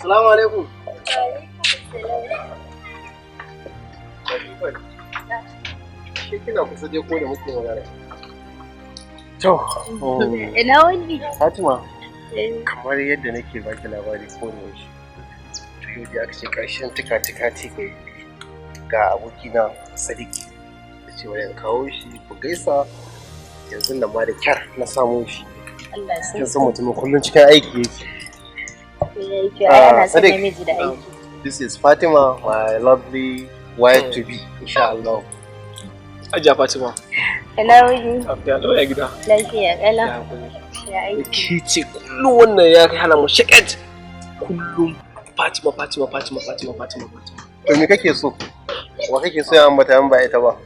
Assalamu alaikum. Shi kina kusa dai ko da muke magana. To, ina wani? Fatima, kamar yadda nake baki labari ko da yaushe. To yau da aka ce ƙarshen tika-tika ga abokina Sadiq. Da ce wani kawo shi ku gaisa yanzu nan ma da kyar na samu shi. Allah ya kin san mutumin kullum cikin aiki yake. Sadiq, this is Fatima, my lovely wife to be, insha Allah. Ajiya Fatima. Ina wuni? Lafiya lau ya gida. Lafiya kala. Ya aiki. Ke ce kullum wannan ya kai hana mu shaket. Kullum Fatima. To me kake so? Wa kake so ya ambata an ba ita ba?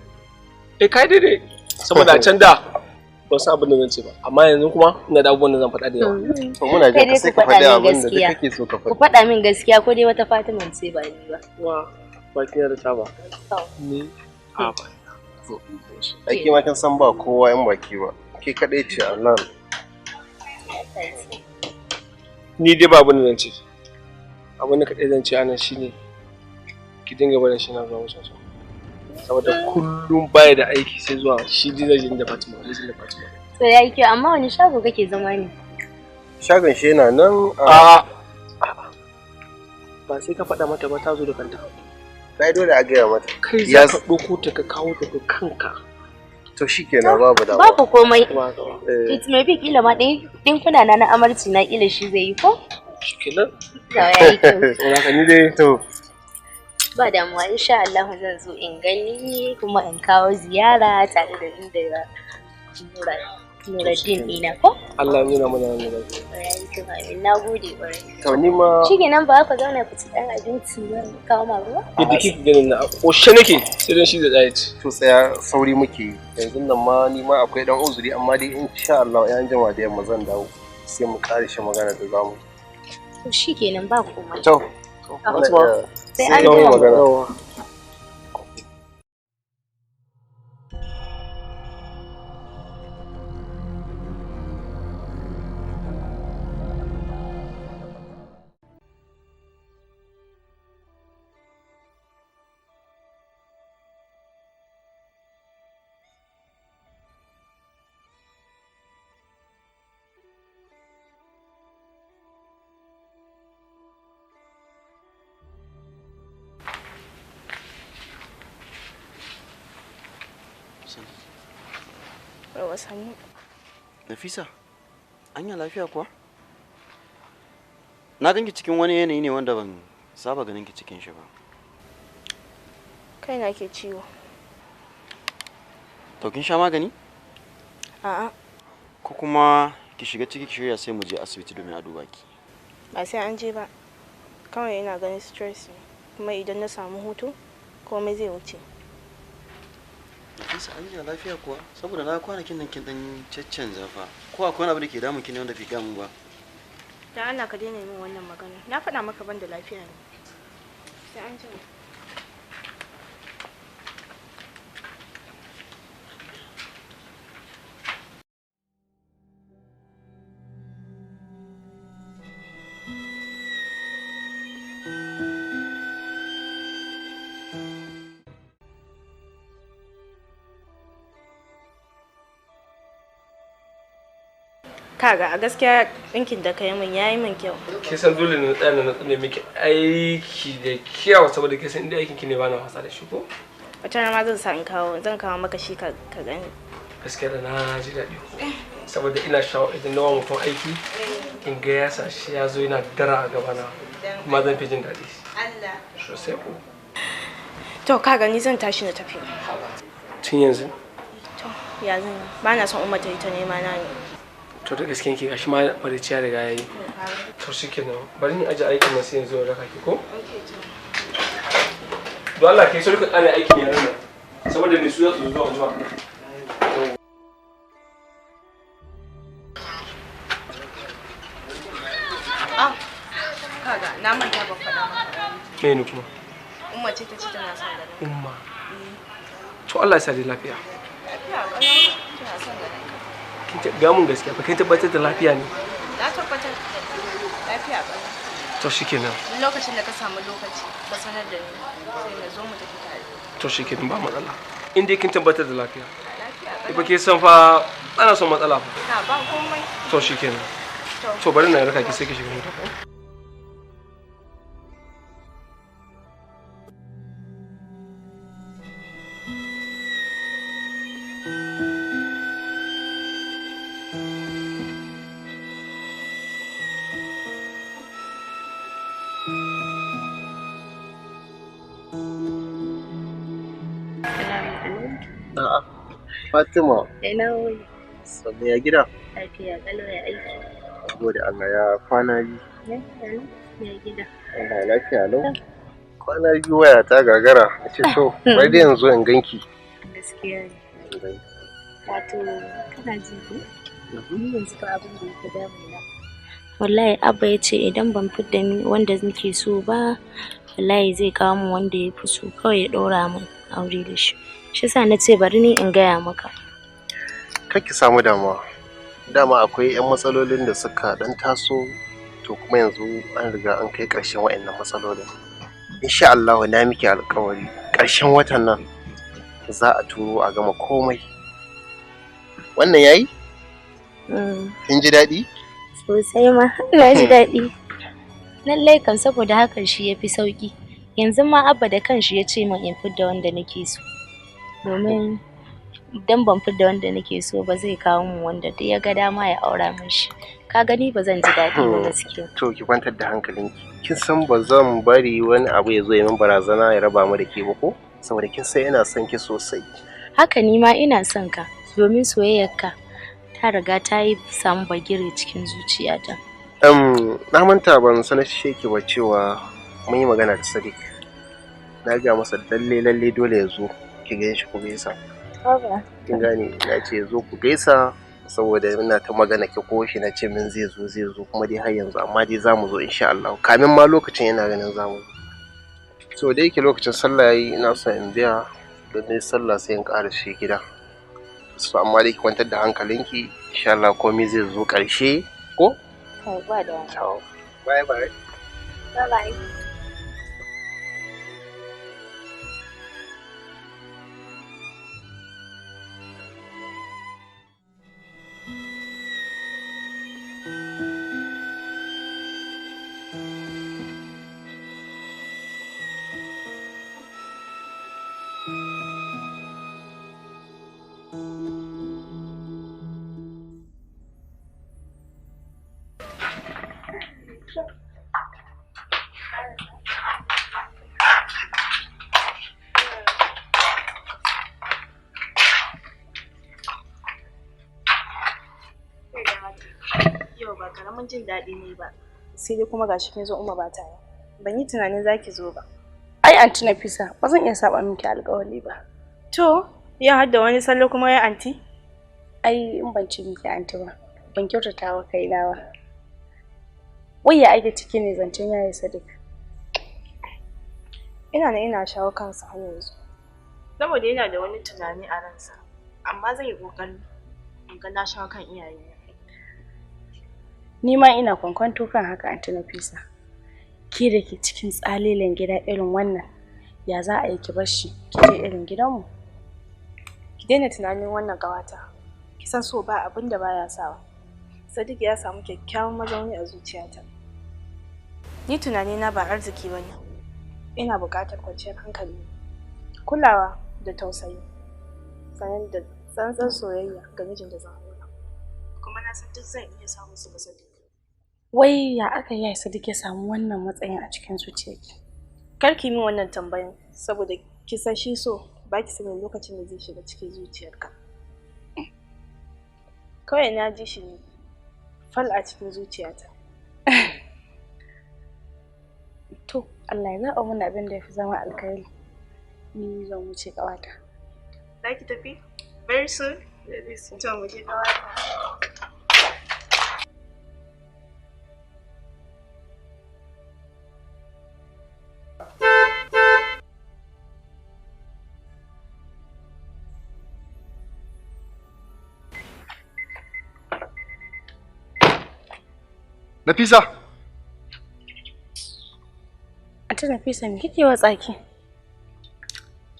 Kai daidai. Saboda a can da ban san abin da zan ce ba, amma yanzu kuma ina da abubuwan da zan faɗa da yawa. To muna jin ka sai ka faɗi abin da kake so ka faɗi. Ku faɗa min gaskiya ko dai wata Fatima ce ba ni ba. Wa baki da ta ba. Ni a ba. Aiki ma kin san ba kowa yan baki ba. Ke kadai ce a nan. Ni dai ba abin da zan ce. Abin da kadai zan ce anan shine ki dinga barin shi na zuwa wajen su. Saboda kullum baya da aiki sai zuwa shi dizajin da Fatima. To ya yi kyau, amma wani shago kake zama ne? Shagon shi yana nan a ba sai ka faɗa mata ba ta zo da kanta. Sai dole a gaya mata. Kai za ka ɗauko ta ka kawo ta da kanka. To shi kenan babu damuwa. Babu komai. It may be kila ma ɗinkuna na amarci na kila shi zai yi ko? Shi kenan. Ya yi kyau. Wala ni dai to. Ba damuwa insha Allah zan zo in gani kuma in kawo ziyara tare da inda Nuruddin ɗina ko? Allah ya nuna mana wannan lafiya. Amin, na gode ƙwarai. To ni ma shi kenan ba ka zauna ku ci ɗan abinci ba kawo ma ruwa? Yadda kike ganin na ƙoshe nake sai dan shi da diet. To tsaya sauri muke yanzu nan ma ni ma akwai ɗan uzuri amma dai insha Allah ya jima da yamma zan dawo sai mu ƙare shi magana da zamu. To shi kenan ba komai. To sai an yi magana. Sannu. Nafisa, anya lafiya kuwa? Na ganki cikin wani yanayi ne wanda ban saba ganin ki cikin shi ba. Kai na ke ciwo. To kin sha magani? A'a. Ko kuma ki shiga ciki ki shirya sai mu je asibiti domin a duba ki. Ba sai an je ba. Kawai ina ganin stress ne. Kuma idan na samu hutu, komai zai wuce. Nafisa, anya lafiya kuwa? Saboda na kwanakin nan kin dan caccanza fa. Ko akwai wani abu da ke damun ki ne wanda bai gamu ba? Dan Allah ka daina min wannan magana. Na faɗa maka ban da lafiya ne. Sai an ji. Kaga a gaskiya ɗinkin da kai min yayi min kyau. Ke san dole ne tsaya na tsane miki aiki da kyau saboda ke san inda aikin ki ne ba na wasa da shi ko? Wata rana zan kawo maka shi ka gani. Gaskiya da na ji daɗi ko saboda ina sha'awar idan na wa mutum aiki in ga ya sa shi ya zo yana dara a gabana kuma zan fi jin daɗi. Allah. Sosai ko. To ka gani zan tashi na tafi. Tun yanzu? To ya zan ba na son Umma ta yi ta nema na ne. To da gaskiyan ki gashi ma bari ciya riga yayi. To shikenan bari ni aje aikin nan sai yanzu raka ki ko? Okay to. Don Allah kai sai ka tsare aikin yaran nan. Saboda ne su za su zo zuwa. Kaga na manta ban faɗa maka. Me ne kuma? Umma ce ta ce tana son ganin. Umma. To Allah ya sa dai lafiya. Lafiya ƙalau tana son ganin ka. Kin ga mun gaskiya fa kai tabbatar da lafiya ne. Na tabbatar lafiya ƙalau. To shikenan. Lokacin da ka samu lokaci ka sanar da ni sai na zo mu tafi tare. To shikenan ba matsala. In dai kin tabbatar da lafiya. Lafiya. Ba ke san fa ana son matsala fa. Na ba komai. To shikenan. To bari na raka ki sai ki shiga mota ko? A'a, Fatima. Ina wuni. Sannu ya gida? Lafiya kalau ya aiki. Gode Allah ya kwana biyu. Ya gida. Allah lafiya lau. Kwana biyu waya ta gagara. A ce to, bari da yanzu in ganki. Gaskiya ne. Wato kana ji ko? Ni yanzu ba abin da yake damuna. Wallahi Abba ya ce idan ban fidda wanda nake so ba, wallahi zai kawo min wanda ya fi so kawai ya ɗora min aure da shi. Shi yasa na ce bari ni in gaya maka. Kar ki samu damuwa. Dama akwai 'yan matsalolin da suka dan taso to kuma yanzu an riga an kai ƙarshen wa'annan matsalolin. Insha Allah na miki alƙawari ƙarshen watan nan za a turo a gama komai. Wannan yayi? Kin ji daɗi? Sosai ma, na ji daɗi. Lallai kan saboda hakan shi ya fi sauƙi. Yanzu ma Abba da kanshi ya ce min in fidda wanda nake so. Domin idan ban fidda wanda nake so ba zai kawo min wanda duk ya ga dama ya aura min shi. Ka gani ba zan ji daɗi ba gaskiya. To ki kwantar da hankalinki. Kin san ba zan bari wani abu ya zo ya min barazana ya raba mu da ke ba ko? Saboda kin san ina son ki sosai. Haka ni ma ina son ka domin soyayyarka ta riga ta yi samu bagire cikin zuciyata. Na manta ban sanar ki ba cewa mun yi magana da Sadiq. Na ga masa lalle dole ya zo ki gan shi ku gaisa. Baba. Kin gane na ce zo ku gaisa saboda ina ta magana ki ko shi na ce min zai zo kuma dai har yanzu amma dai zamu zo insha Allah. Kamin ma lokacin yana ganin zamu. So da yake lokacin sallah yayi ina son in biya don dai sallah sai in ƙara shi gida. So amma dai ki kwantar da hankalinki insha Allah komai zai zo ƙarshe ko? Ba da. Ciao. Bye bye. Bye bye. Yau ba karamin jin daɗi ne ba. Sai dai kuma gashi kin zo Umma ba ta yi. Ban yi tunanin zaki zo ba. Ai anti Nafisa, ba zan iya saba miki alƙawari ba. To, ya hadda wani sallo kuma ya anti? Ai in ban ci miki anti ba, ban kyautata wa kaina ba. Wai ya ake ciki ne zancen yayi Sadiq. Ina shawo kansa har yanzu. Saboda yana da wani tunani a ransa. Amma zan yi ƙoƙari in ga na shawo kan iyayena. Ni ma ina kwankwanto kan haka anti Nafisa. Ki da ke cikin tsalilan gida irin wannan, ya za a yi ki bar shi ki je irin gidanmu? Ki daina tunanin wannan ƙawata. Ki san so ba abin da baya sawa. Sadiq ya samu kyakkyawan mazauni a zuciyata. Ni tunanina ba arziki bane. Ina buƙatar kwanciyar hankali, kulawa da tausayi, sannan da tsantsan soyayya ga mijin da zan aura. Kuma na san duk zan iya samun su ga Sadiq. Wai ya aka yi Sadiq ya samu wannan matsayin a cikin zuciyarki? Kar ki min wannan tambayan saboda ki san shi so ba ki sanin lokacin da zai shiga cikin zuciyarka. Kawai na ji shi ne fal a cikin zuciyata. To, Allah ya zaɓa mana abin da ya fi zama alkhairi. Ni zan wuce ƙawata. Za ki tafi? Very soon? Very soon. To, mu je ƙawata. Nafisa. Anti Nafisa me kike wa tsaki?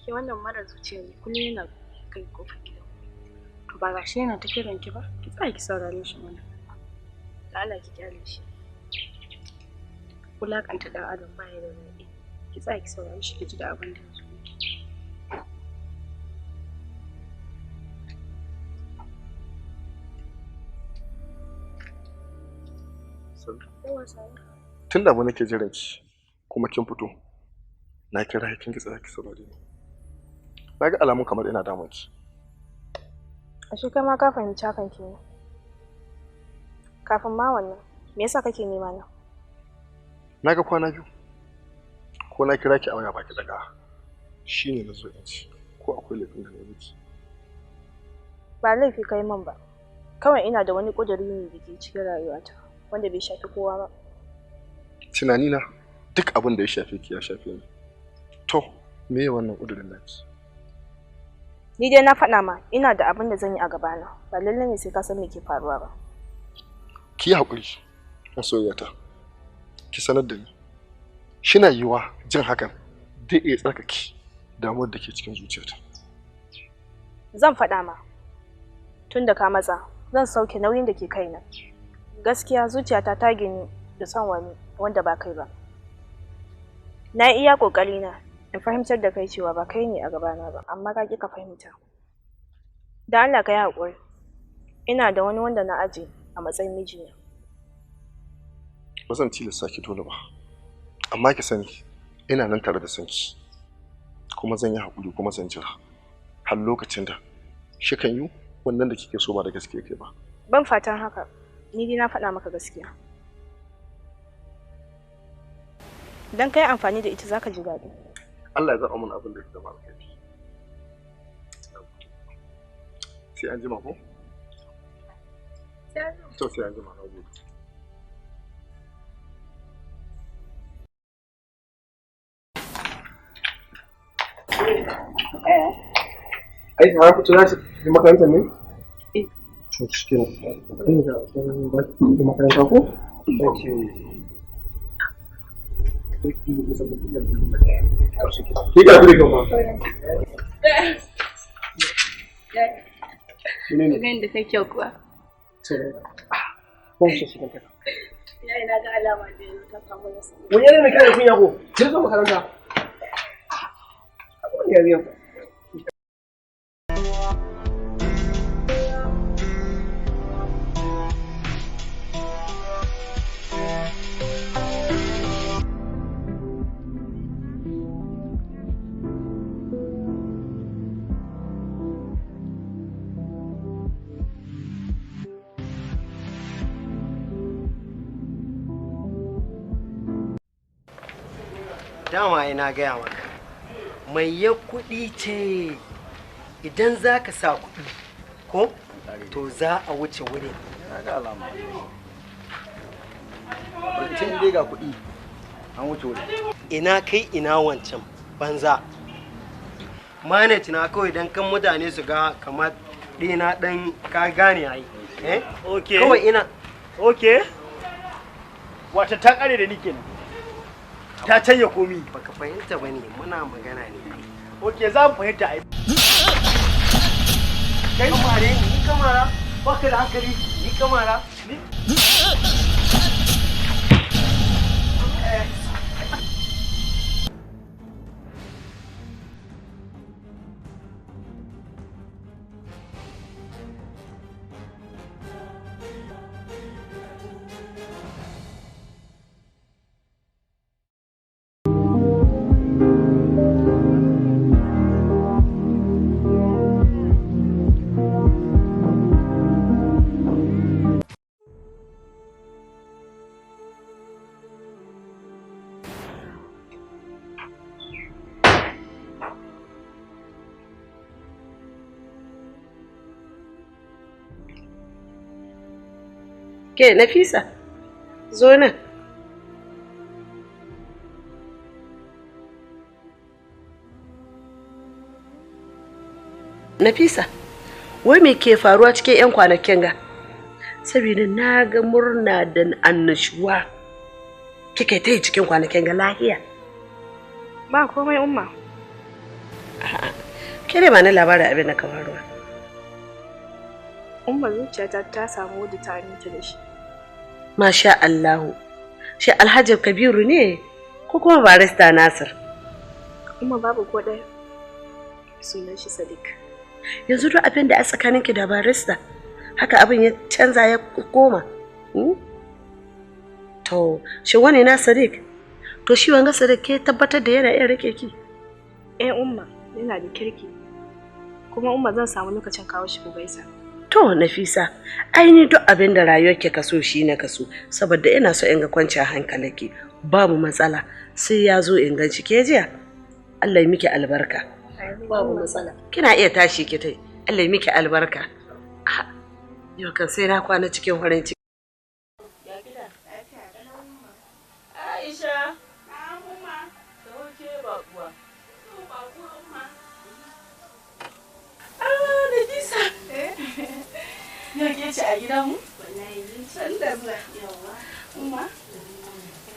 Ke wannan mara zuciya ne kullum yana kai kofar gidan. To ba gashi yana ta kiran ki ba? Ki tsaya ki saurare shi mana. Da Allah ki kyale shi. Wulakanta dan adam ba ya da daɗi. Ki tsaya ki saurare shi ki ji da abin da ya zo. Tun da mu nake jiran ki kuma kin fito na kira kin ki tsaya ki saurare ni. Na ga alamun kamar ina damun ki. Ashe kai ma ka fahimci hakan kenan. Kafin ma wannan, me yasa kake nema na? Na ga kwana biyu. Ko na kira ki a waya baki daga. Shine na zo in ci. Ko akwai laifin da na miki? Ba laifi kai min ba. Kawai ina da wani ƙuduri ne da ke cikin rayuwata wanda bai shafi kowa ba. Tunanina duk abin da ya shafe ki ya shafe ni. To, me ye wannan ƙudurin naki? Ni dai na faɗa ma ina da abin da zan yi a gabana. Ba lallai ne sai ka san me ke faruwa ba. Ki haƙuri, masoyiyata. Ki sanar da ni. Shina yiwa jin hakan zai iya tsarkake damuwar da ke cikin zuciyata. Zan faɗa ma. Tun da ka matsa, zan sauke nauyin da ke kaina. Gaskiya zuciyata ta gini da son wani wanda ba kai ba. Na iya ƙoƙarina in fahimtar da kai cewa ba kai ne a gabana ba, amma ka ƙi ka fahimta. Da Allah ka yi haƙuri. Ina da wani wanda na aje a matsayin mijina. Ba zan tilasta ki dole ba. Amma ki sani ina nan tare da sanki. Kuma zan yi haƙuri kuma zan jira har lokacin da shi kan yi wannan da kike so ba da gaske kai ba. Ban fatan haka. Ni dai na faɗa maka gaskiya. Dan kai amfani da ita zaka ji daɗi. Allah ya zaɓa mun abin da ya zama alkhairi. Sai an jima ko? To sai an jima na gode. Ai, har ku tura shi makarantar ne? To cikin inda ba makaranta ko? Ki ga kuri kuma. Ganin da kai kyau kuwa. Ko shi shi kanta. Yayi na ga alama da ta samu yasa. Wani yana ne kai kunya ko? Kin zo makaranta. Abun yariya. Dama ina gaya maka mai ya kuɗi ce idan za ka sa kuɗi ko to za a wuce wurin. Tun dai ga kuɗi an wuce wurin. Ina kai ina wancan banza manage na kawai dan kan mutane su ga kamar ɗina ɗan ka gane ai Okay. kawai ina Okay. Wata ta kare da ni kenan. Ta canja komi. baka fahimta bane muna magana ne. Okay, za mu fahimta ai. Kai kamare ni kamara baka da hankali ni kamara ni Ke Nafisa, zo nan. Nafisa, wai me ke faruwa cikin 'yan kwanakin ga? Saboda na ga murna da annashuwa kike ta yi cikin kwanakin ga lahiya. Ba komai umma. A'a. Ke ne ma na labarin abin da ka faruwa. Umma zuciyata ta samu wadda ta aminta da shi. Masha Allahu. Shi Alhaji Kabiru ne ko kuma barista Nasir? Umma babu ko ɗaya. Sunan shi Sadiq. Yanzu duk abin da a tsakaninki da barista haka abin ya canza ya koma. To, shi wani na Sadiq? To shi wanga Sadiq ke tabbatar da yana iya rike ki? Umma yana da kirki. Kuma umma zan samu lokacin kawo shi ku gaisa. To Nafisa, ai ni duk abin da rayuwarki kaso shi na kaso, saboda ina so in ga kwanciyar hankalinki. Babu matsala, sai ya zo in ganci ke jiya. Allah ya miki albarka. Babu matsala. Kina iya tashi ki tai. Allah ya miki albarka. Yau kan sai na kwana cikin farin ciki. Aisha. Mama. Sauke bakuwa. Nafisa. Yau ke ci a gidanmu? Wallahi ni san da zuwa. Yawa. Umma.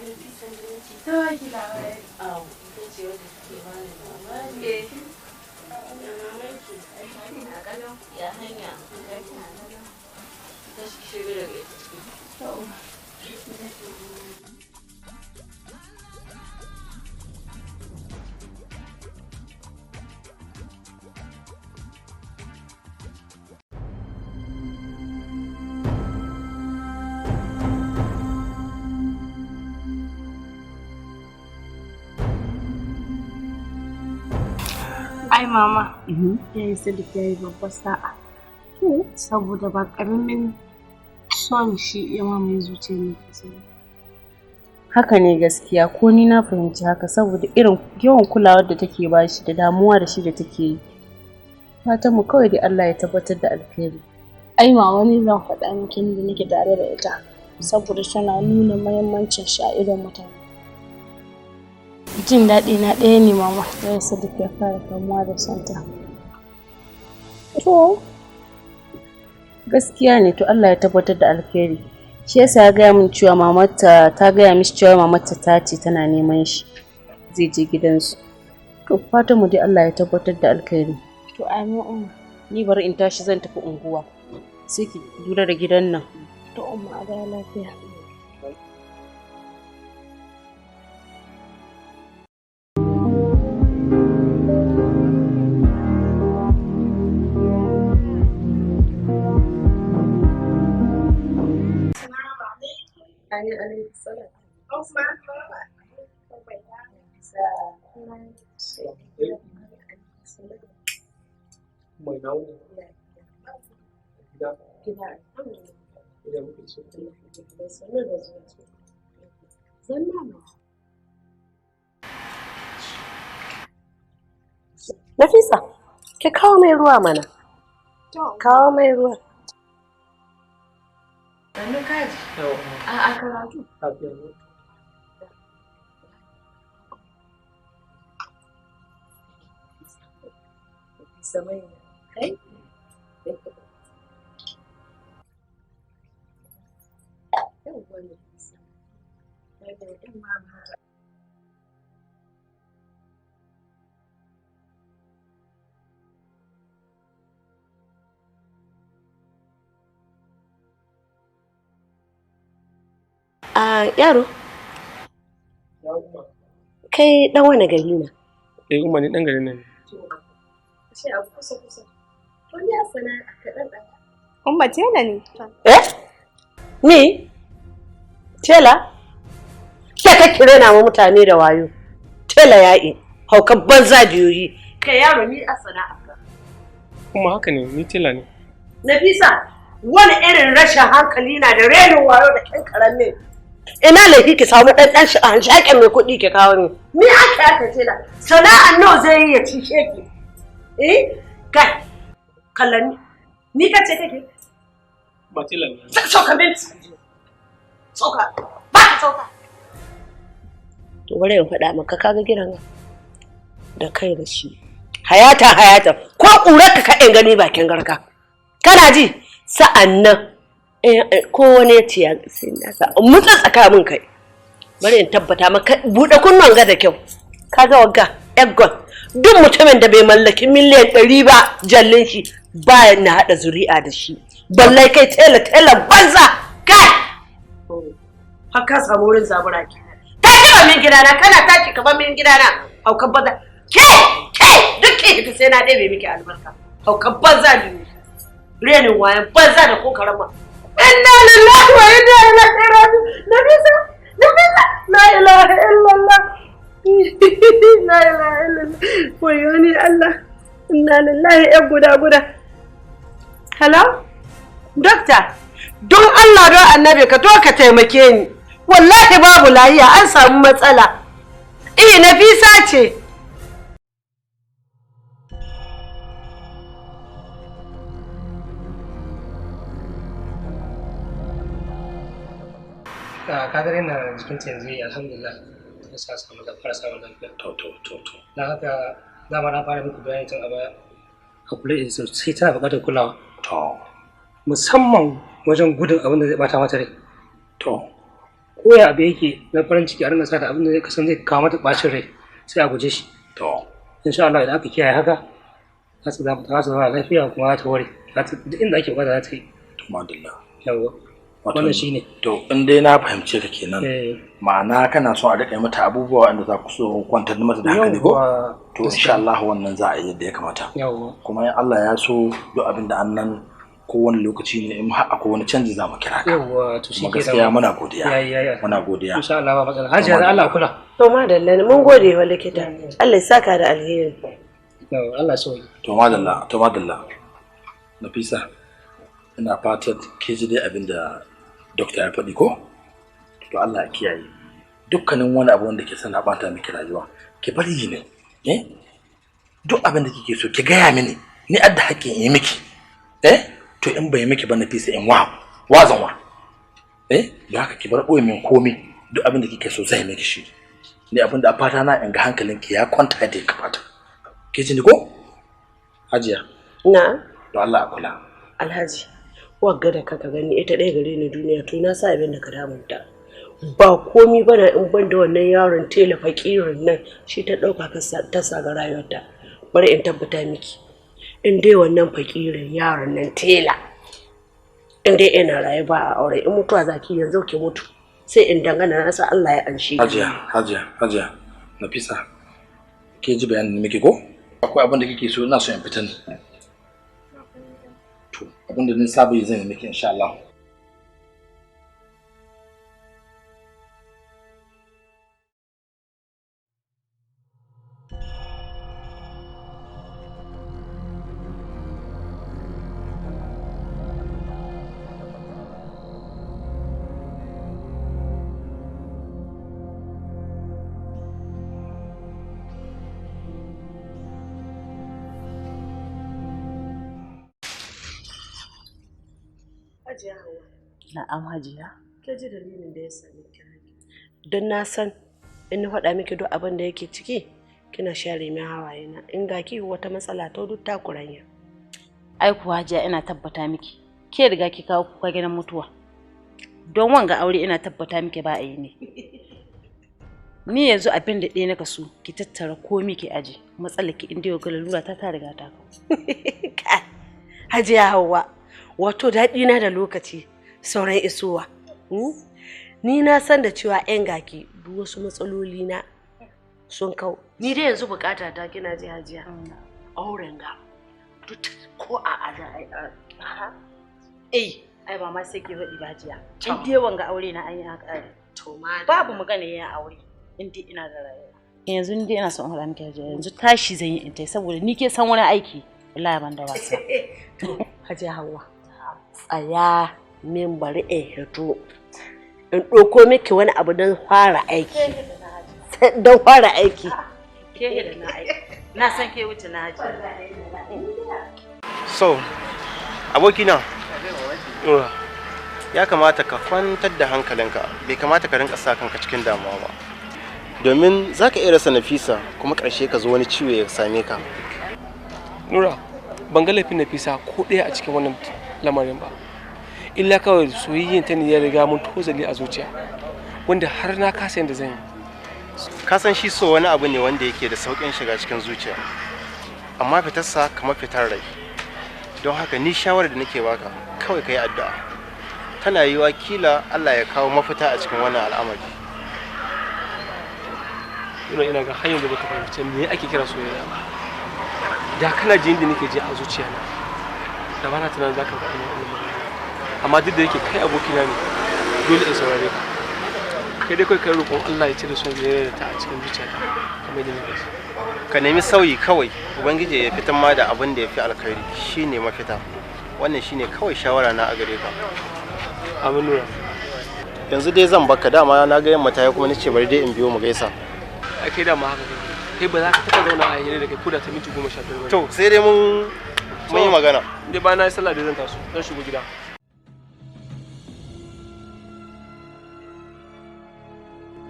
Nafisa ne ci ta waki labari. Awo, ita ce wanda take bani labari. Ya mamaki. Ina kallon ya hanya. Ta shiga daga ciki. Ai mama, yayi Sadiq yayi babbar sa'a. Saboda ba karamin son shi ya mamaye zuciyar ne ke. Haka ne gaskiya, ko ni na fahimci haka saboda irin yawan kulawar da take ba shi da damuwa da shi da take yi. Fatan mu kawai da Allah ya tabbatar da alkhairi. Ai mama ni zan faɗa miki da nake tare da ita saboda tana nuna muhimmancin shi a idon mutane. Jin daɗi na ɗaya ne mama da ya Sadiq ya fara kamuwa da santa. To gaskiya ne, to Allah ya tabbatar da alkhairi. Shi yasa ya gaya min cewa mamarta ta gaya mishi cewa mamarta ta ce tana neman shi zai je gidansu. To fatan mu dai Allah ya tabbatar da alkhairi. To amin umma. Ni bari in tashi zan tafi unguwa. Sai ki lura da gidan nan. To umma a ga lafiya. Nafisa, ki kawo mai ruwa mana. Kawo mai ruwa. Sannu kaji. A karatu. Kai? Yaro, kai dan wani gari na? Umma ni dan gari ne. Umma tela ne. Ni? Tela? Ke ka kire na mu mutane da wayo. Tela ya'i, haukan banza jiyoyi. Kai yaro ni a sana'arka. Kuma haka ne, ni tela ne. Nafisa, wani irin rashin hankali na da renin wayo da kin karamin. Ina laifi ki samu ɗan shaƙen mai kuɗi ki kawo ni. Ni aka tela. Sana'ar nawa zai yi ya cishe ki? Kai, kallani. Ni ka ce kake? Ba tela ne. Sauka bin. Sauka. Ba ka sauka. To bari in faɗa maka kaga gidan da kai da shi. Hayata. Ko ƙurar ka in gani bakin garka. Kana ji? Sa'an nan ko wani ya ce ya sai na sa mutsa tsaka min kai. Bari in tabbata maka buɗe kunnon ga da kyau. kaga wagga eggon duk mutumin da bai mallaki miliyan 100 ba jallin shi bayan na hada zuri'a da shi balle kai tela banza kai har ka samu wurin zabura ke ta kiba min gidana kana tashi ka ba min gidana haukan banza ke duk ke sai na ɗebe miki albarka haukan banza ne renin wayan banza da ko karama inna lillahi wa inna ilaihi raji'un nabisa la ilaha illallah la ilaha illallah wayo ni Allah inna lillahi ya guda hello doctor don Allah don annabi ka to ka taimake ni wallahi babu lahiya an samu matsala Nafisa ce kaga ina jikin ta yanzu alhamdulillah ta sa samu da fara samun lafiya to dan haka na fara muku bayani tun a baya a kula da sai tana buƙatar kulawa to musamman wajen gudun abin da zai bata mata rai to ko ya abu yake na farin ciki a rinka sa da abin da zai kasance zai kawo mata bacin rai sai a guje shi to insha Allah idan aka kiyaye haka za su zama lafiya kuma za ta ware duk inda ake bukata za ta yi to madalla yawa wannan shine to in dai na fahimce ka kenan ma'ana kana son a rika mata abubuwa wanda za ku so kwantar mata da hankali ko to insha Allah wannan za a yi yadda ya kamata kuma in Allah ya so duk abin da annan kowane lokaci ne in har akwai wani canji za mu kira ka yawa to shi ke gaskiya muna godiya insha Allah ba matsala hajiya da Allah kula to madalla mun gode wa likita Allah ya saka da alheri Allah so to madalla Nafisa ina fatan ke ji dai abin da dokta ya faɗi ko to Allah ya kiyaye dukkanin wani abu wanda ke sana bata miki rayuwa ki bari ne duk abin da kike so ki gaya mini ni adda hakkin yi miki to in bai miki ba Nafisa in wazan wa da haka ki bar boye min komai duk abin da kike so zai miki shi ni abin da a fata na in ga hankalinki ya kwanta da ka fata ke ji ni ko hajiya na to Allah ya kula alhaji wagga da kaka gani ita ɗaya gare ni duniya to na sa abin da ka damunta ba komi bana in ban da wannan yaron tela fakirin nan shi ta ɗauka ta sa ga rayuwarta bari in tabbata miki in dai wannan fakirin yaron nan tela in dai ina raye ba a aure in mutuwa zaki yanzu ki mutu sai in dangana na sa Allah ya anshe hajiya Nafisa ke ji bayanin miki ko akwai abin da kike so ina so in fita ne abinda ni saba yi zan yi miki insha Allah Hajiya Hauwa. Na'am Hajiya. Ke ji dalilin da ya sani kira ki. Don na san in na faɗa miki duk abin da yake ciki kina share min hawaye na in ga ki wata matsala ta duk takuranya. Ai kuwa Hajiya ina tabbata miki ke riga ki kawo kuka gidan mutuwa. Don wanga aure ina tabbata miki ba a yi ne. Ni yanzu abin da ɗaya naka so ki tattara komai ki aje matsalar ki inda yau ga lalura ta riga ta kawo. Hajiya Hauwa. Wato daɗi na da lokaci sauran isowa. Ni na san da cewa 'yan gaki duk wasu matsaloli na sun kau. Ni dai yanzu bukata ta kina ji hajiya. Auren ga duk ko a ai ba ma sai ki faɗi ba hajiya. In dai wanga aure na an yi haka. To ma babu magana yin aure in dai ina da rayuwa. Yanzu ni dai ina son haɗa miki hajiya yanzu tashi zan yi in tai saboda ni ke san wani aiki wallahi ban da wasa. To hajiya Hauwa. Tsaya min bari in hito in ɗauko miki wani abu don fara aiki ke da na aiki na san ke wuce na haji so abokina ya kamata ka kwantar da hankalinka bai kamata ka rinka sa kanka cikin damuwa ba domin za ka iya rasa Nafisa kuma ƙarshe ka zo wani ciwo ya same ka. Nura ban ga laifin Nafisa ko ɗaya a cikin wannan lamarin ba illa kawai soyayyen ta ne ya riga mun tozali a zuciya wanda har na kasa yadda zan yi. ka san shi so wani abu ne wanda yake da sauƙin shiga cikin zuciya, amma fitarsa kamar fitar rai. Don haka ni shawarar da nake baka kawai ka yi addu'a, tana yiwa kila Allah ya kawo mafita a cikin wannan al'amari. Ina ga hanyar da baka fahimci me ake kira soyayya ba. Da kana jin da nake ji a zuciyana da bana tunanin zaka faɗi wannan magana, amma duk da yake kai abokina ne dole in saurare ka. Kai dai kai roƙon Allah ya cire son soyayya ta a cikin zuciyarka kamar yadda nake. Ka nemi sauyi kawai, ubangiji ya fitar ma da abin da ya fi alkhairi, shine mafita. Wannan shine kawai shawara na a gare ka. Amin nura. Yanzu dai zan baka, dama na ga yamma ta yi kuma nace bari dai in biyo mu gaisa. Ai kai dama haka kai ba za ka taɓa zauna a hira da kai ko da ta minti 15 ba. To sai dai mun yi magana. Dai ba na yi sallah da zan taso zan shigo gida.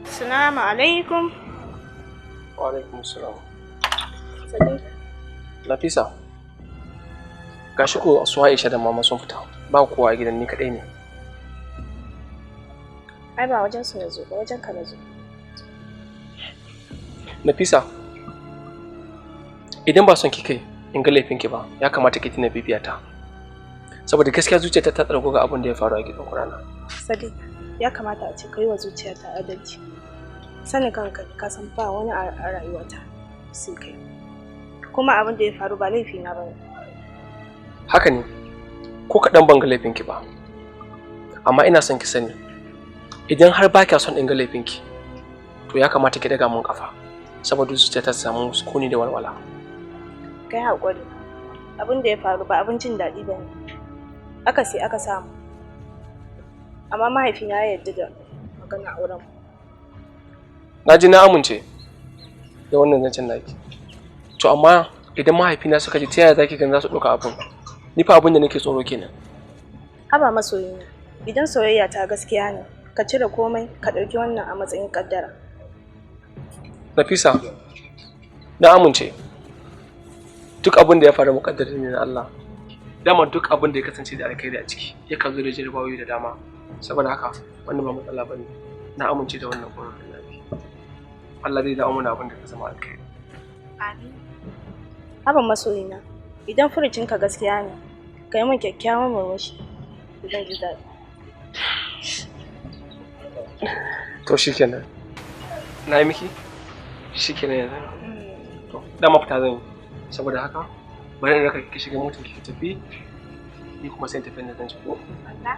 Assalamu alaikum. Wa alaikum assalam. Sadiq. Nafisa. Gashi ko Soyayya da mama sun fita. Ba kowa a gidan, ni kadai ne. Ai ba wajen su nazo ba, wajen ka nazo. Nafisa. Idan ba son kike in ga laifinki ba, ya kamata ki tina bibiyata. Saboda gaskiya zuciyarta ta tsargo ga abin da ya faru a gidan Qur'ana. Sadiq, ya kamata a ce kai wa zuciyarta adalci. Sanin kanka ka san ba wani a rayuwata sai kai. Kuma abin da ya faru ba laifi na bane. Haka ne. Ko kaɗan ban ga laifinki ba. Amma ina son ki sani, idan har ba kya son in ga laifinki, to ya kamata ki daga mun kafa, saboda zuciyarta ta samu sukuni da walwala. Kai haƙuri. Abin da ya faru ba abin jin daɗi bane. Aka sai aka samu. Amma mahaifina ya yarda da magana auren mu. Na ji na amince da wannan zancen naki. To amma idan mahaifina suka ji ta yaya zaki gan za su ɗauka abin? Ni fa abin da nake tsoro kenan. Haba masoyina, idan soyayya ta gaskiya ne, ka cire komai ka ɗauki wannan a matsayin kaddara. Nafisa, na amince. Duk abin da ya faru muƙaddari ne na Allah. Dama duk abin da ya kasance da alkhairi a ciki yakan zo da jarabawoyi da dama. Saboda haka wannan ba matsala bane. Na amince da wannan ƙorafi. Allah zai dawo mana abin da ka zama alkhairi. Amin. Haba masoyina, idan furucinka gaskiya ne, ka yi min kyakkyawan murmushi, zan ji daɗi. To shikenan. Na yi miki? Shikenan yanzu. To dama fita zan yi. Saboda haka bari in raka ki shiga motar ki tafi, ni kuma sai tafi da zan ci ko? Allah.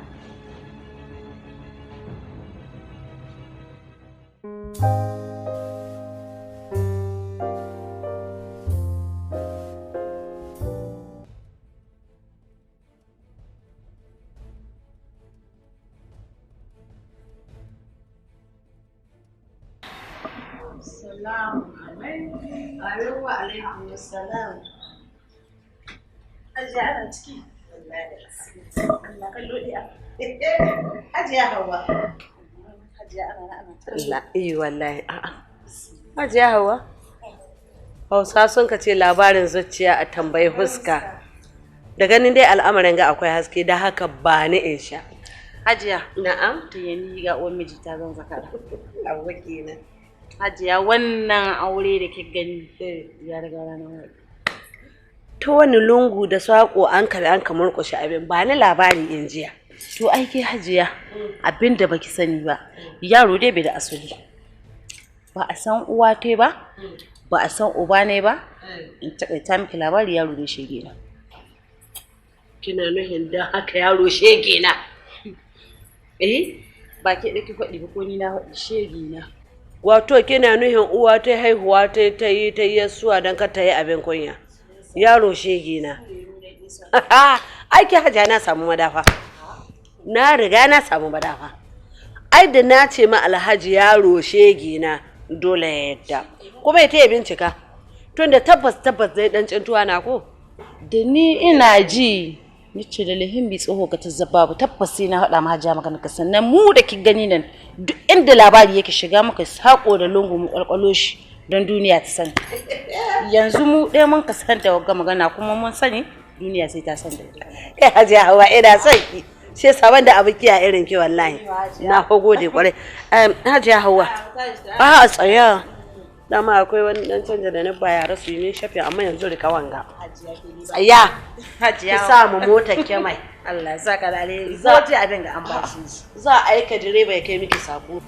Assalamu alaikum. Wa alaikum assalam. Hajiya ana ciki. Allah kallo diya. Hajiya Hauwa. Hajiya ana. Allah wallahi a'a. Hajiya Hauwa. Hausa sun ka ce labarin zuciya a tambayi fuska. Da ganin dai al'amarin ga akwai haske da haka ba ni in sha. Hajiya. Na'am. To yani ga uwan miji ta zan zakara. Hauwa kenan. Hajiya wannan aure da kika gani ya riga ranar. Ta wani lungu da saƙo an ka murƙushe abin ba ni labari in jiya. To ai ke Hajiya abin da baki sani ba, yaro dai bai da asali. Ba a san uwa te ba, ba a san uba ne ba. In takaita miki labari yaro dai shege na. Kina nuhin dan haka yaro shege na. Ba ke da ki faɗi ba ko ni na faɗi shege na. Wato kina nuhin uwa ta haihuwa ta yi yasuwa don ka ta yi abin kunya. Yaro shege na. Aiki Hajiya na samu madafa. Na riga na samu madafa. Ai da na ce ma Alhaji yaro shege na dole ya yadda. Kuma ya taya bincika. Tunda tabbas zai dan cintuwa na ko? Da ni ina ji ni ce da lahimbi tsoho ka tazzababu tabbas sai na faɗa ma Hajiya magana ka sannan mu da ki gani nan duk inda labari yake shiga maka sako da lungu mu kwalkwalo shi don duniya ta sani. Yanzu mu ɗaya mun ka san da wagga magana kuma mun sani duniya sai ta san da ita. Kai Hajiya Hauwa ina son ki. Sai saban da abu kiya irin ki wallahi. Na fa gode kwarai. Hajiya Hauwa. A tsaya. dama akwai wani dan canja da na baya rasu yi shafi amma yanzu da kawanga tsaya ki sa mu motar ke mai Allah saka da alheri za ko ji abin ga an bashi za a aika direba ya kai miki sako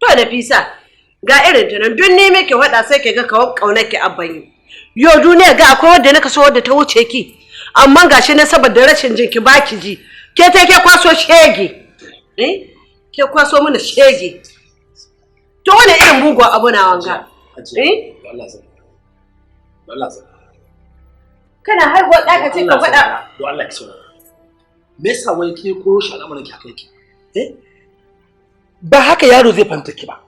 To da fisa ga irin ta nan duk ne miki faɗa sai ki ga kaunar ki abban yi. Yo duniya ga akwai wanda naka so wadda ta wuce ki. Amma gashi na saboda rashin jin ki baki ji. Ke ta ke kwaso shege. Ke kwaso mana shege. To wani irin mugu abu na wanga? Allah sa. Kana haihuwa ɗa ka ce ka faɗa. To Allah ki saurara. Me yasa wai ke koyo shi al'amuran ki haka yake? Ba haka yaro zai fahimta ki ba.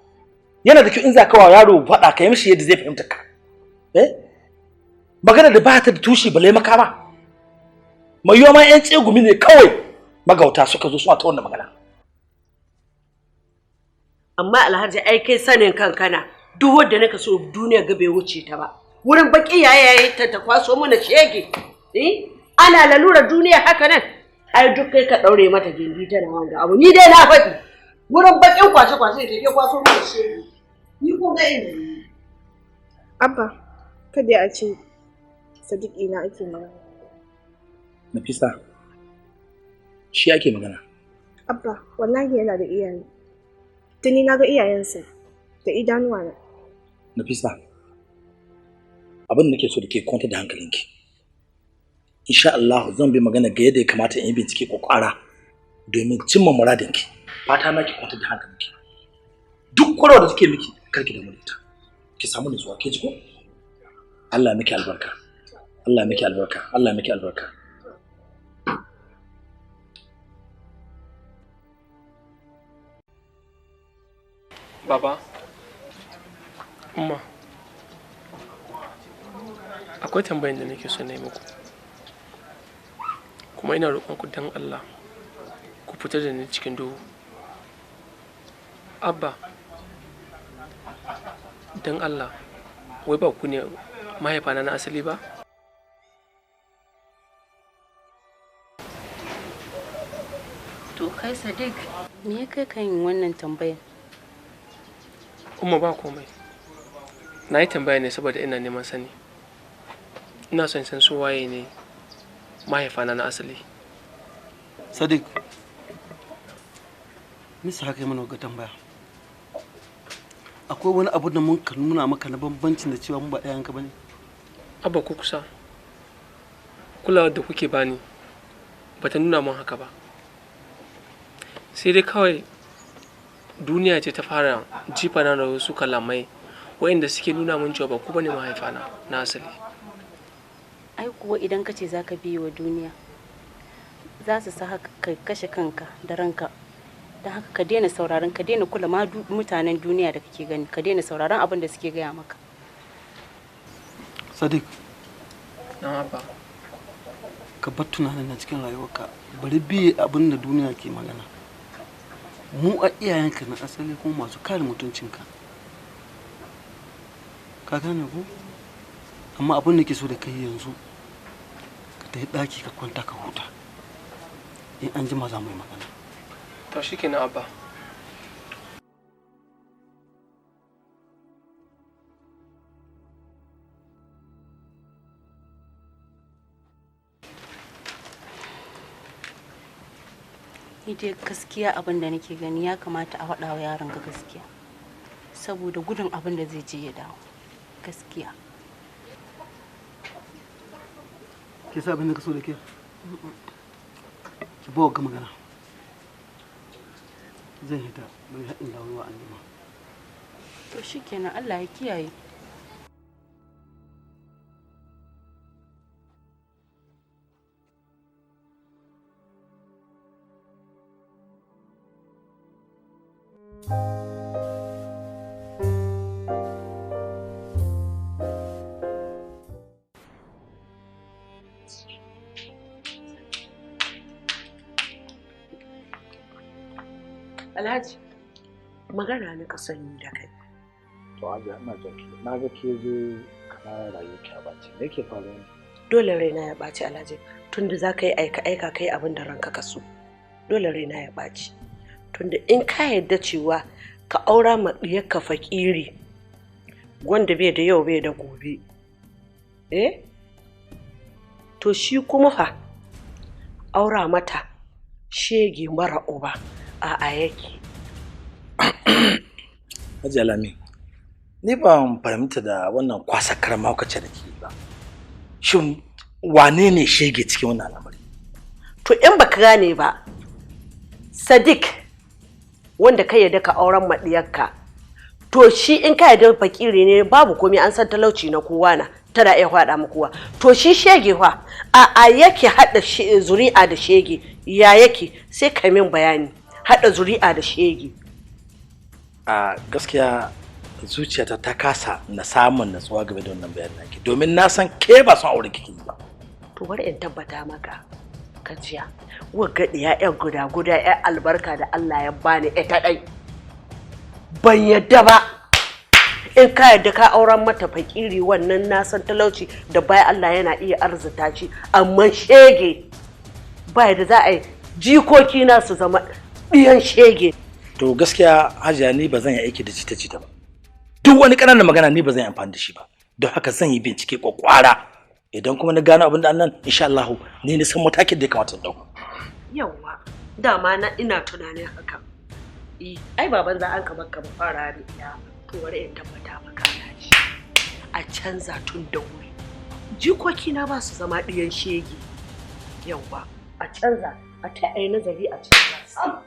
Yana da kyau in za ka wa yaro faɗa ka yi mishi yadda zai fahimta ka. Magana da ba ta da tushe balai makama. Mai yiwa ma 'yan tsegumi ne kawai magauta suka zo suna ta wannan magana. Amma Alhaji ai kai sanin kankana duk wanda naka so duniya ga bai wuce ta ba. Wurin baki yayi ta kwaso mana shege. Ana lalura duniya haka nan. Ai duk kai ka daure mata gindi ta da wanga abu ni dai na faɗi. Wurin bakin kwashe take kwaso mana shege. Ni ko ga inda ni. Abba, kada a ce Sadiq ina ake magana. Nafisa, shi ake magana. Abba, wallahi yana da iyaye. Tuni na ga iyayensa da idanuwa na. Nafisa, abin da nake so da ke kwanta da hankalinki. Insha Allah zan bi magana ga yadda ya kamata in yi bincike kokwara domin cimma muradinki. Fata na ki kwanta da hankalinki. Duk kwarwa da take miki karki da mulita. Ki samu nutsuwa ke ji ko? Allah miki albarka. Allah miki albarka. Allah miki albarka. Baba, Umma, akwai tambayin da nake so na yi muku. Kuma ina roƙonku don Allah ku fitar da ni cikin duhu. Abba, don Allah, wai ba ku ne mahaifana na asali ba? To kai Sadiq, me ya kai kan yin wannan tambayar? Umma ba komai. Na yi tambaya ne saboda ina neman sani. Ina son san su waye ne mahaifana na asali. Sadiq, nisa haka yi mana ga tambaya. Akwai wani abu da mun ka nuna maka na bambancin da cewa mun ba ɗayanka ba ne? Abba ku kusa. Kulawar da kuke bani ba ta nuna mun haka ba. Sai dai kawai duniya ce ta fara jifana da wasu kalamai waɗanda suke nuna mun cewa ba ku bane mahaifana na asali. Ai kuwa idan ka ce za ka biye wa duniya za su sa haka ka kashe kanka da ranka. Don haka ka daina sauraron, ka daina kula ma mutanen duniya da kake gani, ka daina sauraron abin da suke gaya maka. Sadiq, Na Abba. ka bar tunanin na cikin rayuwarka, bari biye abin da duniya ke magana. Mu a iyayenka na asali kuma masu kare mutuncinka. Ka gane ko? Amma abin da ke so da kai yanzu ka tafi ɗaki ka kwanta ka huta. In an jima za mu yi magana. To shi kenan Abba. Ni dai gaskiya abin da nake gani ya kamata a faɗa wa yaron ga gaskiya. Saboda gudun abin da zai je ya dawo. Gaskiya. Ke sa abin da ka so da ke? Ki bawa ga magana. Zan hita bai haɗin dawowa an jima. To shi kenan Allah ya kiyaye. Alhaji, magana na kasan yi da kai. To Hajiya ina jin ki. Na ga ke je kana rayuwa ki a bace. Me yake faruwa ne? Dole raina ya ɓaci Alhaji, tunda za ka yi aika kai abin da ranka ka so. Dole raina ya ɓaci. Tunda in ka yarda cewa ka aura ma ɗiyarka fakiri wanda bai da yau bai da gobe. To shi kuma fa aura mata shege mara uba a yake. Hajiya Lami, ni ban fahimta da wannan kwasa karama kace da ke ba. Shin wane ne shege cikin wannan al'amari? To in baka gane ba, Sadiq wanda kai yarda ka auren maɗiyarka, to shi in ka yarda fakiri ne babu komai, an san talauci na kowa na tana iya faɗa mu kowa. To shi shege fa a yake haɗa zuri'a da shege, ya yake sai ka min bayani haɗa zuri'a da shege. A gaskiya zuciyata ta kasa na samun natsuwa game da wannan bayanin naki, domin na san ke ba son aure kike yi ba. To bari in tabbata maka kajiya, wagga ɗiya guda ƴan albarka da Allah ya bani ita ɗai ban yadda ba. In ka yadda ka auren mata fakiri, wannan na san talauci da bayan Allah yana iya arzuta shi, amma shege ba da za a yi jikoki na su zama ɗiyan shege. To gaskiya Hajiya, ni ba zan yi aiki da jita-jita ba. Duk wani ƙananan magana ni ba zan yi amfani da shi ba. Don haka zan yi bincike kwakwara. Idan kuma na gano abin da annan, insha Allah ni ne san matakin da ya kamata in dauka. Yawwa, dama na ina tunanin haka. Ai baban za an kamar ka fara da iya. To bari in tabbata maka shi. A canza tun da wuri. Jikoki na ba su zama ɗiyan shege. Yawwa, a canza, a ta ai nazari a canza.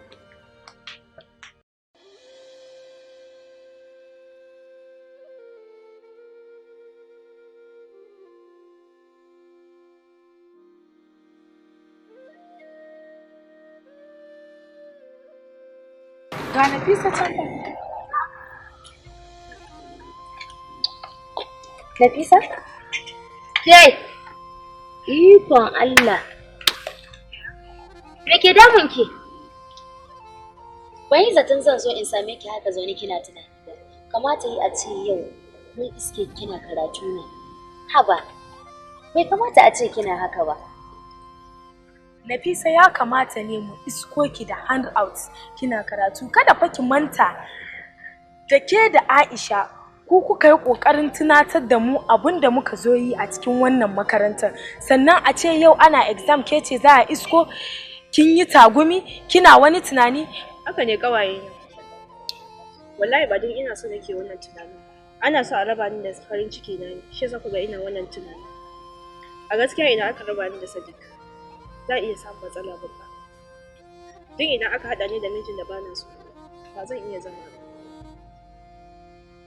Ga Nafisa can ba. Nafisa? Ke! Ikon Allah. Me ke damun ki? Ban yi zaton zan zo in same ki haka zaune kina tunani ba. Kamata yi a ce yau mun iske kina karatu ne. Haba, bai kamata a ce kina haka ba. Nafisa, ya kamata ne mu isko ki da handouts kina karatu. Kada fa ki manta da ke da Aisha ku kuka yi kokarin tunatar da mu abin da muka zo yi a cikin wannan makarantar. Sannan a ce yau ana exam ke ce za a isko kin yi tagumi kina wani tunani. Haka ne kawaye. Wallahi ba din ina so nake wannan tunani. Ana so a raba ni da farin ciki na ne. Shi yasa ku ga ina wannan tunani. A gaskiya idan aka raba ni da Sadiq, za a iya samun matsala babba. Duk idan aka haɗa ni da mijin da bana so, ba zan iya zama ba.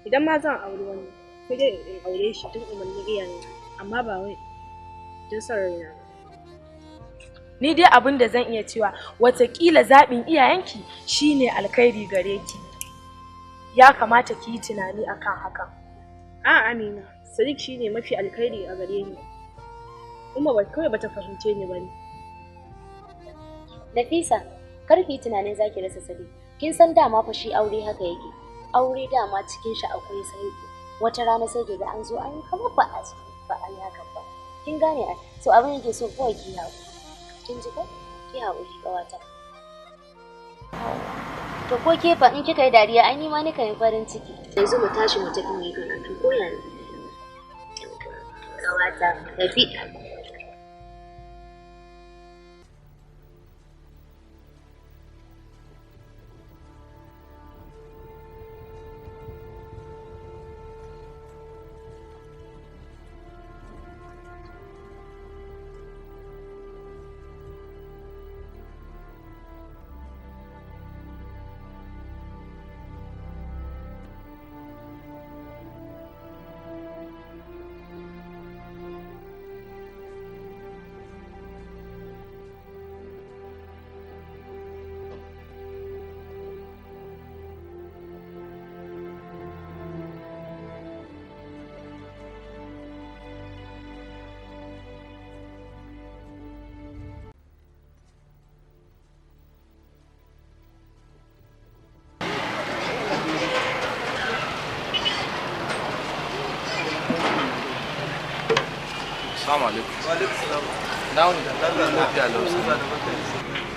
Idan ma zan aure wani, sai dai in aure shi don umarnin iyaye, amma ba wai don son raina ba. Ni dai abin da zan iya cewa watakila zaɓin iyayenki shine alkhairi gare ki. Ya kamata ki yi tunani akan hakan. A'a Amina, Sadiq shine mafi alkhairi a gare ni. Umma ba kawai bata fahimce ni bane. Nafisa, kar ki yi tunanin zaki rasa Sadiq. Kin san dama fa shi aure haka yake. Aure dama cikin shi akwai sai wata rana sai ga an zo an yi kamar ba a yi haka ba. Kin gane a so abin yake so kawai ki hawo. Kin ji ko? Ki hawo ki kawata. To ko ke fa in kika yi dariya ai ni ma nika yi farin ciki. Yanzu mu tashi mu tafi mu yi karatu ko yana. Kawata, tafi. Assalamu alaikum. Wa alaikum salam. Na wuni da lafiya lau.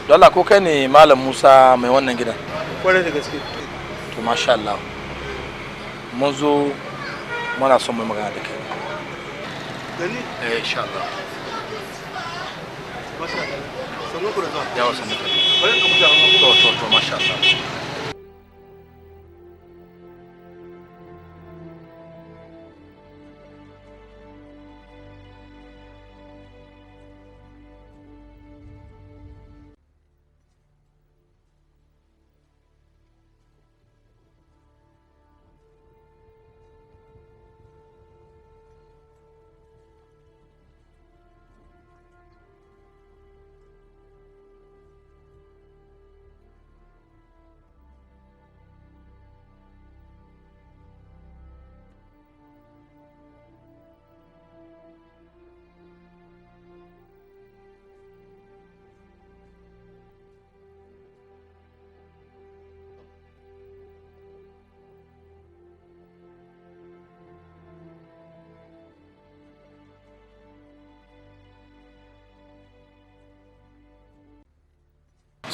Dole ko kai ne Malam Musa mai wannan gidan? Kwarai da gaske. To masha Allah. Mun zo muna son mai magana da kai. Gani? Insha Allah. Masha Allah. Sannu ku da zuwa. Yawa sannu ka. Bari ka buga To masha Allah.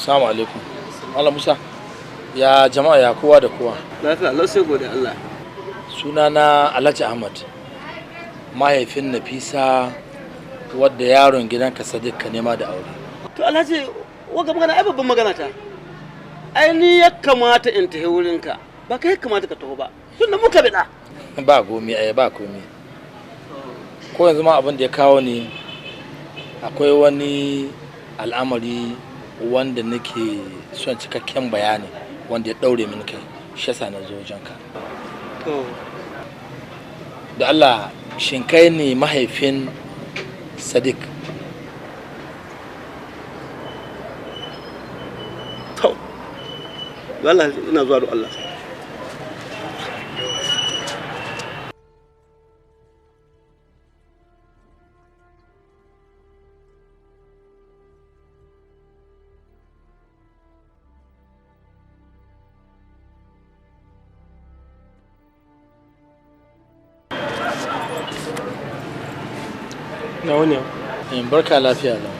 Assalamu alaikum. Malam Musa. Ya jama'a ya kowa da kowa. Lafiya Allah sai gode Allah. Sunana Alhaji Ahmad. Mahaifin Nafisa wadda yaron gidanka Sadiq ka nema da aure. To Alhaji waga magana ai babban magana ta. Ai ni ya kamata in tafi wurinka. Ba kai ya kamata ka taho ba. Tunda muka bida. Ba gomi ba komi. Ko yanzu ma abin da ya kawo ni akwai wani al'amari wanda nake son cikakken bayani wanda ya daure min kai shi yasa na zo wajenka. To da Allah shin kai ne mahaifin Sadiq? To wallahi ina zuwa da Allah. Na wani barka lafiya da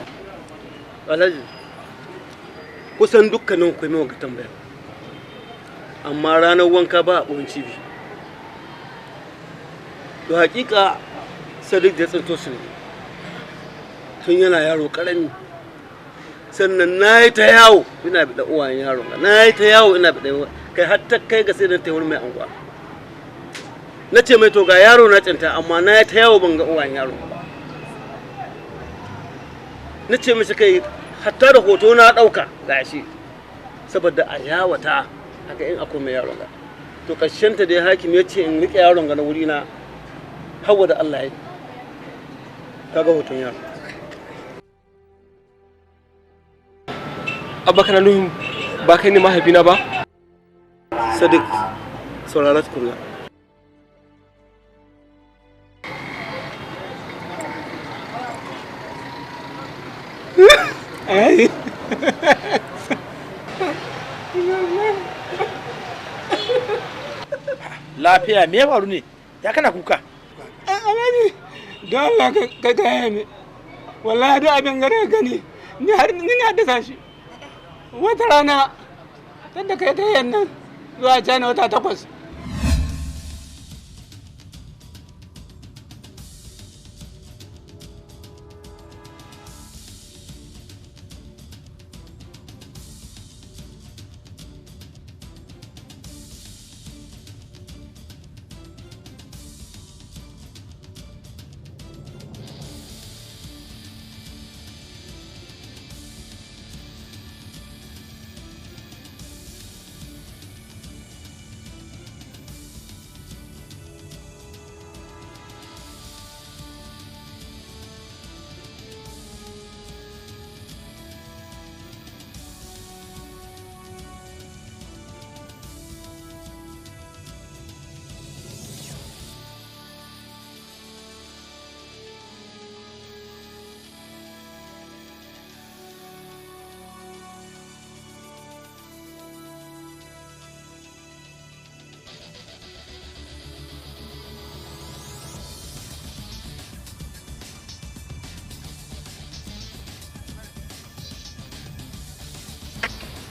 Alhaji kusan dukkanin ku mai wanka tambaya amma ranar wanka ba a ɓoyin cibi. To hakika Sadiq da tsinto su ne tun yana yaro karami sannan na yi ta yawo ina bi da uwayen yaron na yi ta yawo ina bi da kai har ta kai ga sai da ta wurin mai anguwa na ce mai to ga yaro na tsinta amma na yi ta yawo ban ga uwayen yaro ba. Na ce mishi kai hatta da hoto na ɗauka gashi saboda a yawata haka in akwai mai yaron ga to ta dai hakim ya ce in riƙe yaron ga na wuri na hawa da Allah ya kaga hoton yaro. Abba kana nuhin ba kai ne mahaifina ba? Sadiq saurara tukunna. Lafiya me ya faru ne? Ya kana kuka? Alhaji don Allah ka gaya ni wallahi da abin gare gani ni har ni na haddasa shi wata rana tunda kai ta yannan zuwa China wata 8.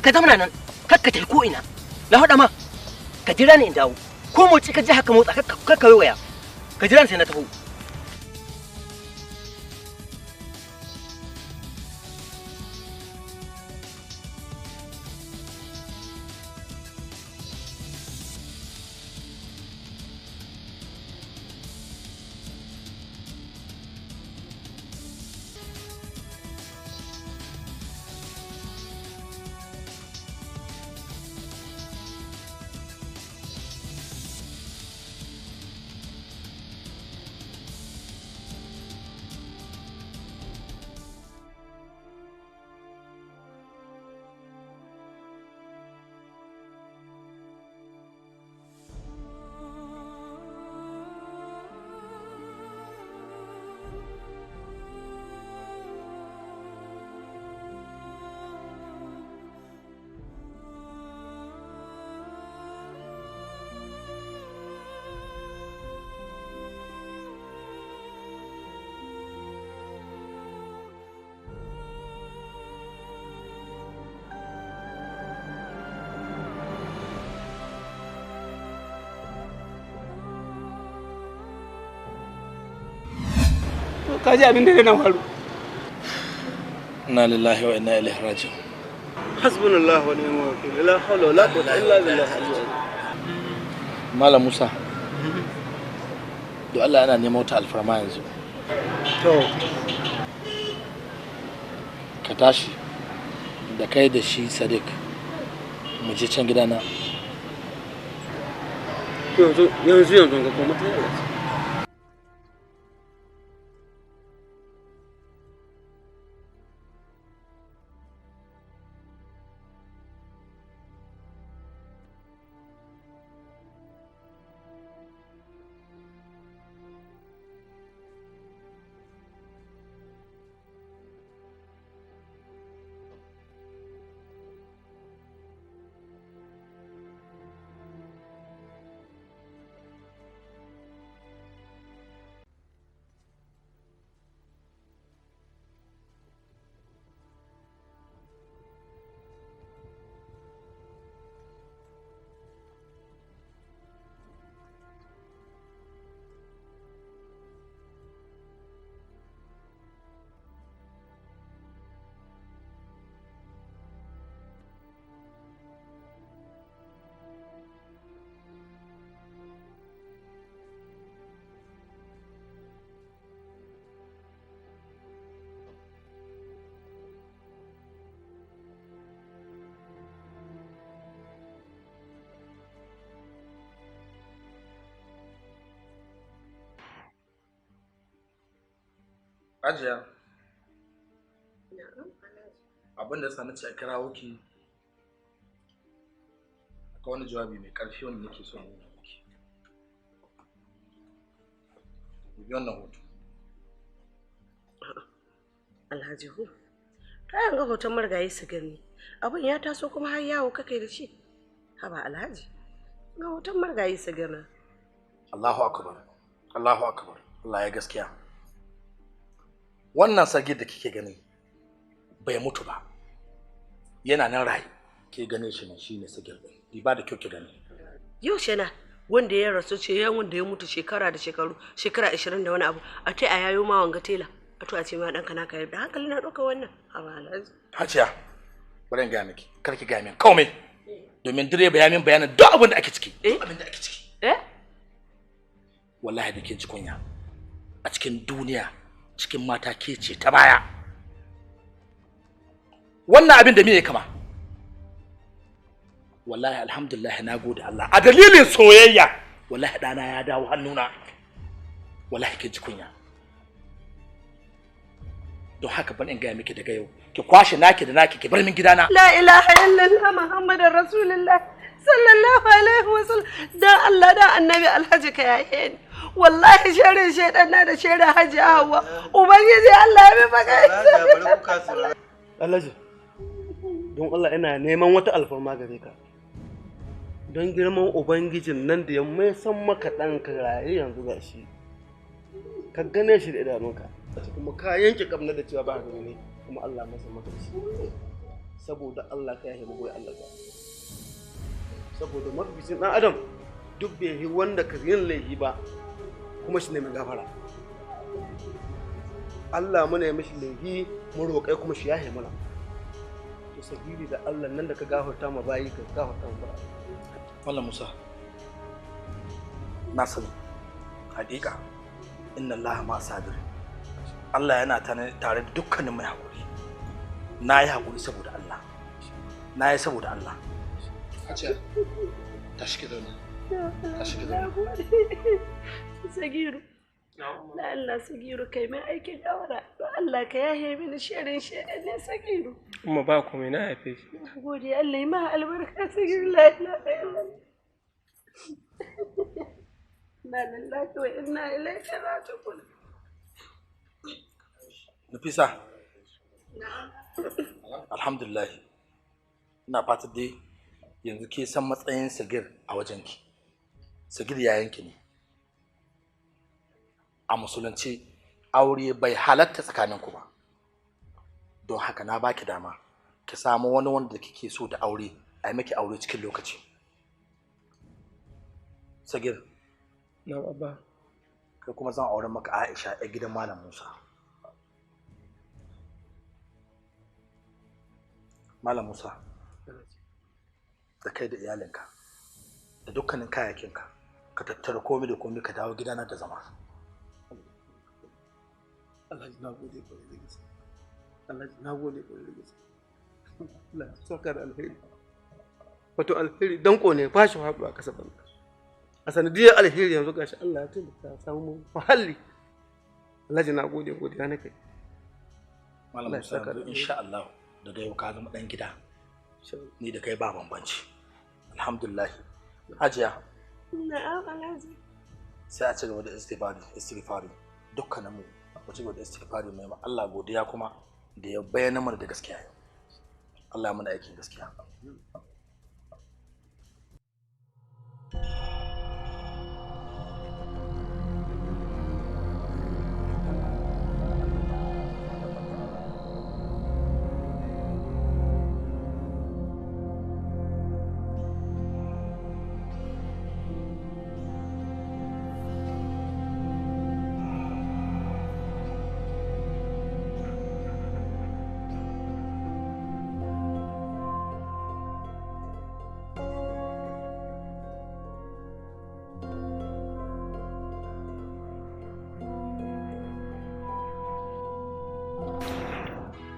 ka zama nan kar ka tafi ko ina na faɗa ma ka jira ni in dawo ko motsi ka ji haka motsa kar ka waya ka jira ni sai na taho ka ji abin da na faru. Inna lillahi wa inna ilaihi raji'un. Hasbunallahu wa ni'mal wakeel. La hawla wa la quwwata illa billah. Malam Musa. Do Allah yana neman wata alfarma yanzu. To ka tashi da kai da shi Sadiq mu je can gidana. yanzu ga kuma ta Ajiya. Abin da sani ce a kirawo ki akwai wani jawabi mai ƙarfi wanda nake so yi miki. Bi wannan hoto. Alhaji Hu, ta yanga hoton margayi su gani. Abin ya taso kuma har yawo kakai da shi. Haba Alhaji, ga hoton margayi su gani. Allahu akbar. Allahu akbar. Allah ya gaskiya. Wannan sagir da kike gani bai mutu ba. Yana nan rayu. Ke gane shi ne shine sagir din. Di ba da kyau ki gani. Yau shena wanda ya rasu ce yan wanda ya mutu shekara da shekaru, shekara 20 da wani abu. A tai a yayo ma wanga tela. A to a ce ma danka naka yarda. Hankali na dauka wannan. Haba Alhaji. Hajiya. Bari in ga miki. Kar ki ga min komai. Domin direba ya min bayanin duk abin da ake ciki. Abin da ake ciki. Wallahi da ke ji kunya. A cikin duniya cikin mata ke ce ta baya. Wannan abin da me ya kama? Wallahi alhamdulillah na gode Allah. A dalilin soyayya wallahi dana ya dawo hannuna. Wallahi ke ji kunya. Don haka ban in ga miki daga yau. Ki kwashe naki da naki ki bar min gidana. La ilaha illallah Muhammadur Rasulullah sallallahu alaihi wasallam. Dan Allah da Annabi Alhaji ka yaye ni. Wallahi sharrin shaidan na da sharrin Hajji Hawwa. Ubangiji Allah ya bi maka. Alhaji, don Allah ina neman wata alfarma gare ka. Don girman Ubangijin nan da ya mai san maka ɗanka raye yanzu ga shi. Ka gane shi da idanunka. Kuma ka yanke kamna da cewa ba ka gane kuma Allah masa maka shi. saboda Allah ka yahe magoyi Allah ba saboda mafificin dan adam duk bai yi wanda ka yin laifi ba kuma shi ne mai gafara Allah muna yi mishi laifi mu roƙai kuma shi yahe mana to sabili da Allah nan da ka gafarta ma bayi ka gafarta ma bayi Mallam Musa na sani hakika inna Allah ma sabir Allah yana tare da dukkanin mai hakuri na yi hakuri saboda Allah na yi saboda Allah Hajiya tashi ki zauna tashi ki zauna Sagiru na Allah Sagiru kai mai aikin gawara don Allah ka yahe mini shirin ne Sagiru Umma ba komai na haife shi gode Allah ya ma albarka Sagiru la ilaha illallah na lillahi wa inna ilaihi raji'un Nafisa alhamdulillah ina fata dai yanzu ke san matsayin Sagir a wajenki Sagir yayanki ne a musulunci aure bai halatta tsakaninku ba don haka na baki dama ki samu wani wanda kike so da aure a yi miki aure cikin lokaci Sagir na baba kai kuma zan auren maka Aisha a gidan Malam Musa Malam Musa da kai da iyalinka da dukkanin kayakinka ka tattara komai da komai ka dawo gidana da zama Allah na gode ko da gaske Allah na gode ko da gaske Allah saka da alheri wato alheri danko ne ba shi haɗu a kasa banka a sanadiyar alheri yanzu gashi Allah ya taimaka samu muhalli Allah na gode godiya na kai Malam Musa insha Allah daga yau ka zama dan gida ni da kai ba bambanci alhamdulillah Hajiya na'am Alhaji sai a ci gaba da istighfari dukkanin mu ci gaba da istighfari mai Allah godiya kuma da ya bayyana mana da gaskiya Allah ya mana aikin gaskiya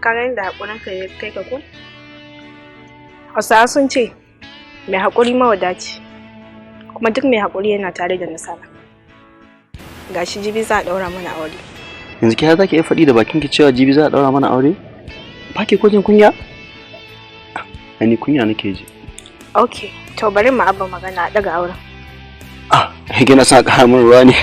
kaga yadda haƙurinka ya kai ka ko? Hausawa sun ce mai haƙuri mawadaci kuma duk mai haƙuri yana tare da nasara. Gashi jibi za a ɗaura mana aure. Yanzu ki za ki iya faɗi da bakin ki cewa jibi za a ɗaura mana aure? Ba ki ko jin kunya? Ani kunya nake ji. Ok, to bari mu abba magana a ɗaga auren. Ah, kina sa ƙara min ruwa ne.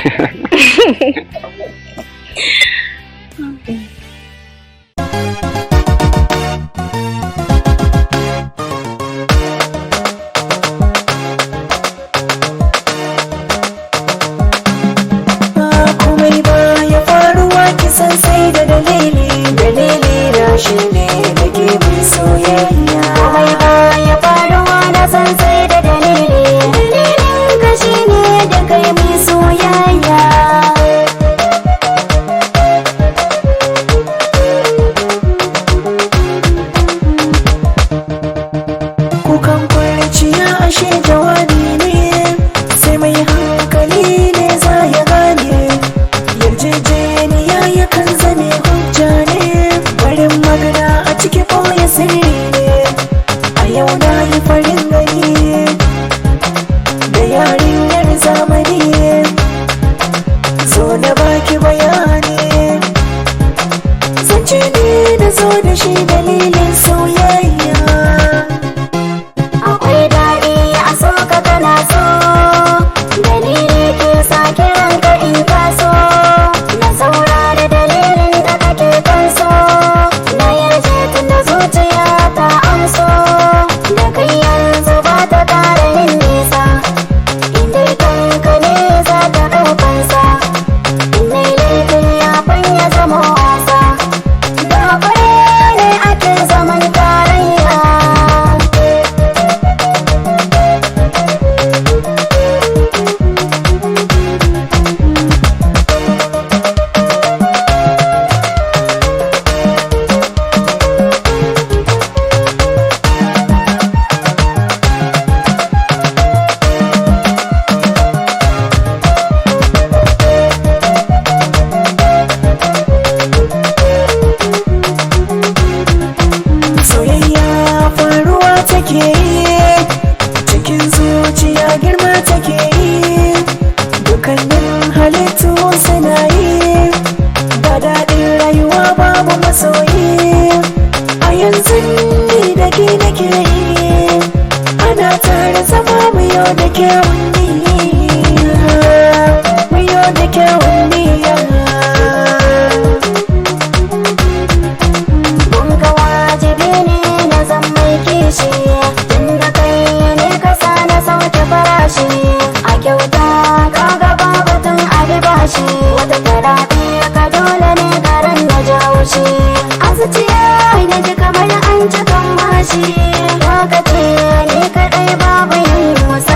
san sai da dalili na shi ne da ke bin soyayya komai ba ya faruwa na san sai da dalilin ka shi ne da kai bin soyayya kukan kurciya ashe jawabi ne sai mai hankali ne za ya gane yarjejeniya yakan zame hujja ne barin magana a bashi wata tarafi ka dole ne garin na jawo shi a zuciya na ji kamar an cikan bashi lokaci ni kaɗai babu yin musa